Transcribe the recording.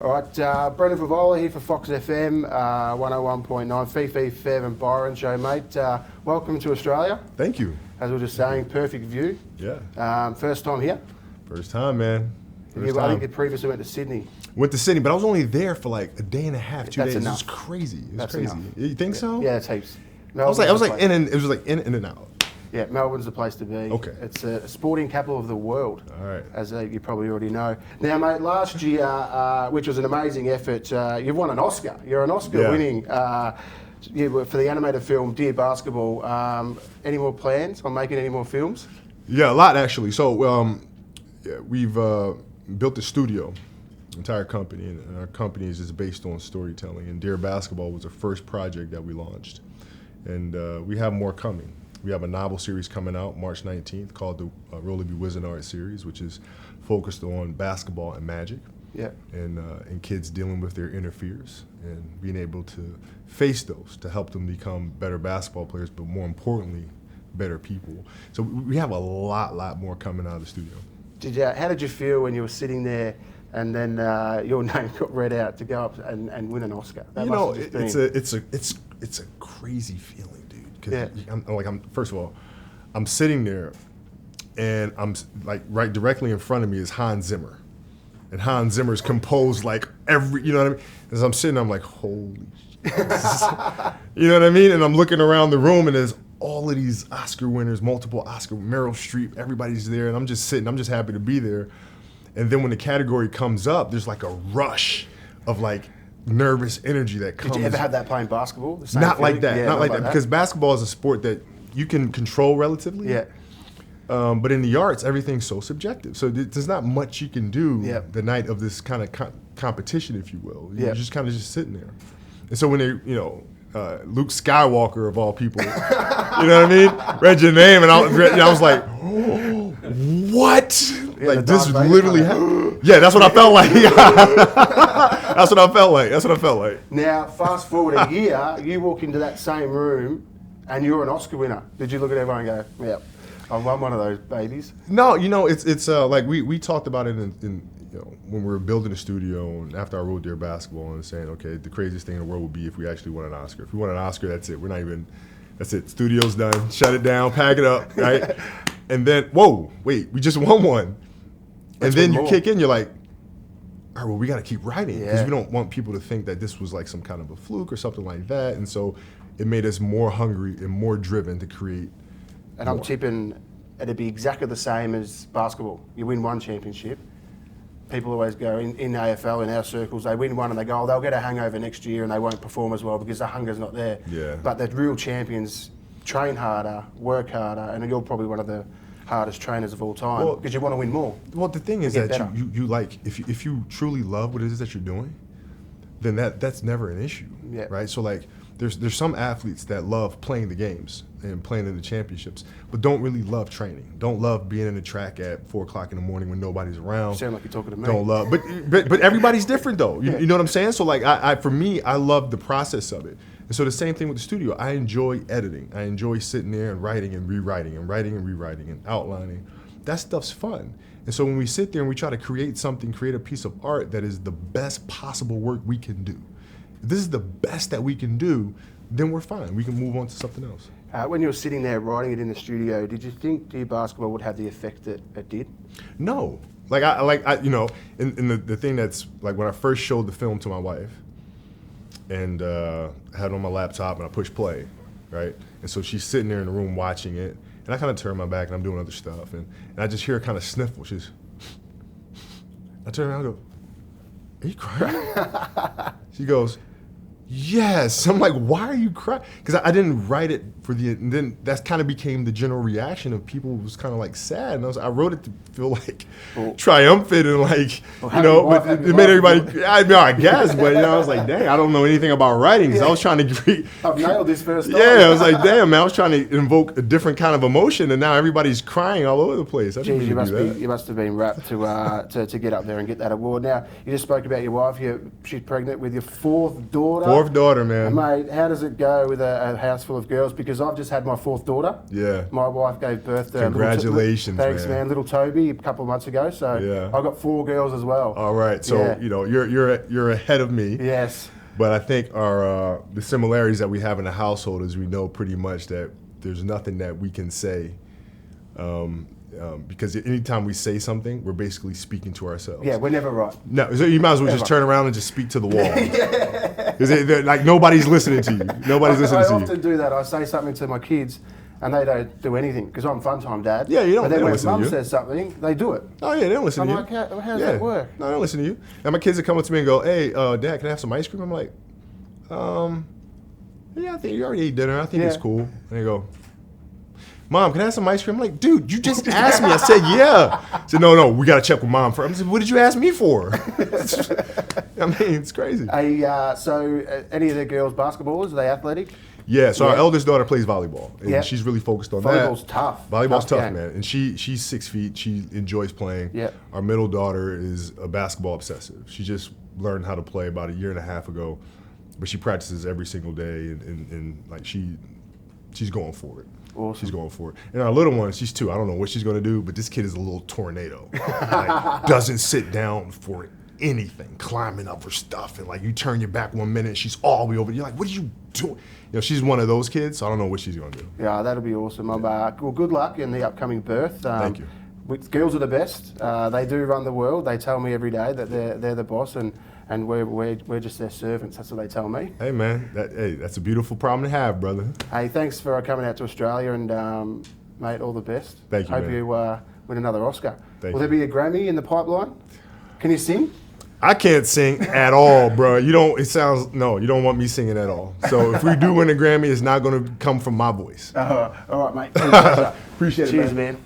All right, Brendan Fevola here for Fox FM, 101.9, Fifi, Fev and Byron show, mate. Welcome to Australia. Thank you. As we were just saying, perfect view. Yeah. First time here? First time, man. I think you previously went to Sydney. Went to Sydney, but I was only there for like a day and a half, 2 days. Enough. It was crazy. It was That's crazy. enough. You think so? Yeah, it's heaps. I was like in and out. Yeah, Melbourne's the place to be. Okay. It's a sporting capital of the world, All right. as you probably already know. Now, mate, last year, which was an amazing effort, you've won an Oscar. You're an Oscar-winning for the animated film Dear Basketball. Any more plans on making any more films? Yeah, a lot actually. So we've built a studio, entire company, and our company is just based on storytelling. And Dear Basketball was the first project that we launched, and we have more coming. We have a novel series coming out March 19th called the Roller Be Wizard series, which is focused on basketball and magic. Yeah. And kids dealing with their inner fears and being able to face those to help them become better basketball players, but more importantly, better people. So we have a lot more coming out of the studio. How did you feel when you were sitting there and then your name got read out to go up and win an Oscar? It's a crazy feeling, dude. Because first of all, I'm sitting there, and I'm like right directly in front of me is Hans Zimmer, and Hans Zimmer's composed like every, you know what I mean. As I'm sitting, I'm like, holy shit. You know what I mean? And I'm looking around the room, and there's all of these Oscar winners, multiple Oscar, Meryl Streep, everybody's there, and I'm just sitting. I'm just happy to be there. And then when the category comes up, there's like a rush of like nervous energy that comes. Did you ever have that playing basketball? Not like that. Yeah, not like that. Because basketball is a sport that you can control relatively. Yeah. But in the arts, everything's so subjective. So there's not much you can do the night of this kind of competition, if you will. You're just kind of just sitting there. And so when they, Luke Skywalker of all people, you know what I mean, read your name, and I was like, oh, what? Yeah, like this literally happened. Yeah, that's what I felt like. That's what I felt like. Now, fast forward a year, you walk into that same room, and you're an Oscar winner. Did you look at everyone and go, "Yeah, I won one of those babies"? No, it's like we talked about it in when we were building the studio and after I wrote Dear Basketball and saying, okay, the craziest thing in the world would be if we actually won an Oscar. If we won an Oscar, that's it. We're not even. That's it. Studio's done. Shut it down. Pack it up. Right. And then, whoa, wait, we just won one. And then you kick in, you're like, all right, well, we got to keep writing because we don't want people to think that this was like some kind of a fluke or something like that. And so it made us more hungry and more driven to create. And more. I'm tipping it'd be exactly the same as basketball. You win one championship. People always go, in AFL, in our circles, they win one and they go, oh, they'll get a hangover next year and they won't perform as well because the hunger's not there. Yeah. But the real champions train harder, work harder, and you're probably one of the hardest trainers of all time because you want to win more. Well, the thing is that you like, if you truly love what it is that you're doing, then that's never an issue, right? So like, there's some athletes that love playing the games and playing in the championships, but don't really love training. Don't love being in the track at 4 o'clock in the morning when nobody's around. You sound like you're talking to me. Don't love, but everybody's different though. You know what I'm saying? So like, for me, I love the process of it. And so the same thing with the studio. I enjoy editing. I enjoy sitting there and writing and rewriting and writing and rewriting and outlining. That stuff's fun. And so when we sit there and we try to create a piece of art that is the best possible work we can do. If this is the best that we can do, then we're fine. We can move on to something else. When you were sitting there writing it in the studio, did you think Dear Basketball would have the effect that it did? No. The thing that's like when I first showed the film to my wife, and I had it on my laptop and I pushed play, right? And so she's sitting there in the room watching it, and I kind of turn my back and I'm doing other stuff, and I just hear her kind of sniffle. I turn around and go, are you crying? She goes, yes. I'm like, why are you crying? Because I didn't write it and then that kind of became the general reaction of people was kind of like sad. And I wrote it to feel like triumphant and like, but it made everybody, I guess, but I was like, dang, I don't know anything about writing because I was trying to create. I've nailed this first time. Yeah, I was like, damn, man, I was trying to invoke a different kind of emotion and now everybody's crying all over the place. I didn't mean to do that. You must have been rapt to get up there and get that award. Now, you just spoke about your wife. She's pregnant with your fourth daughter. Fourth daughter, man. Mate, how does it go with a house full of girls? Because I've just had my fourth daughter. Yeah. My wife gave birth to Congratulations, thanks, man. Little Toby a couple of months ago. So I've got 4 girls as well. All right. So, you're ahead of me. Yes. But I think our the similarities that we have in the household is we know pretty much that there's nothing that we can say. Because anytime we say something, we're basically speaking to ourselves. Yeah, we're never right. No, so you might as well just turn around and just speak to the wall. Because like nobody's listening to you. Nobody's listening to you. I often do that. I say something to my kids, and they don't do anything because I'm fun time dad. Yeah, you don't. But then when listen Mum to you. says something, they do it. Oh yeah, they don't listen to you. I'm like, how does that work? No, they don't listen to you. And my kids are coming to me and go, "Hey, Dad, can I have some ice cream?" I'm like, yeah, I think you already ate dinner. I think it's cool. And they go, Mom, can I have some ice cream? I'm like, dude, you just asked me. I said, yeah. I said, no, we got to check with Mom first. I said, what did you ask me for? I mean, it's crazy. So any of the girls basketballers, are they athletic? Yeah, so our eldest daughter plays volleyball, and she's really focused on Volleyball's that. tough. Volleyball's tough, man. And she's 6 feet. She enjoys playing. Yeah. Our middle daughter is a basketball obsessive. She just learned how to play about 1.5 years ago, but she practices every single day, and like she's going for it. Awesome. She's going for it. And our little one, she's 2. I don't know what she's going to do, but this kid is a little tornado. Like, doesn't sit down for anything, climbing up for stuff. And like you turn your back 1 minute, she's all the way over. You're like, what are you doing? She's one of those kids, so I don't know what she's going to do. Yeah, that'll be awesome. Well, good luck in the upcoming birth. Thank you. Girls are the best. They do run the world. They tell me every day that they're the boss, and we're just their servants. That's what they tell me. Hey man, that's a beautiful problem to have, brother. Hey, thanks for coming out to Australia, and mate, all the best. Thank you. Hope man. you win another Oscar. Thank Will there be a Grammy in the pipeline? Can you sing? I can't sing at all, bro. You don't want me singing at all. So if we do win a Grammy, it's not going to come from my voice. All right, mate. Appreciate it, Cheers, man.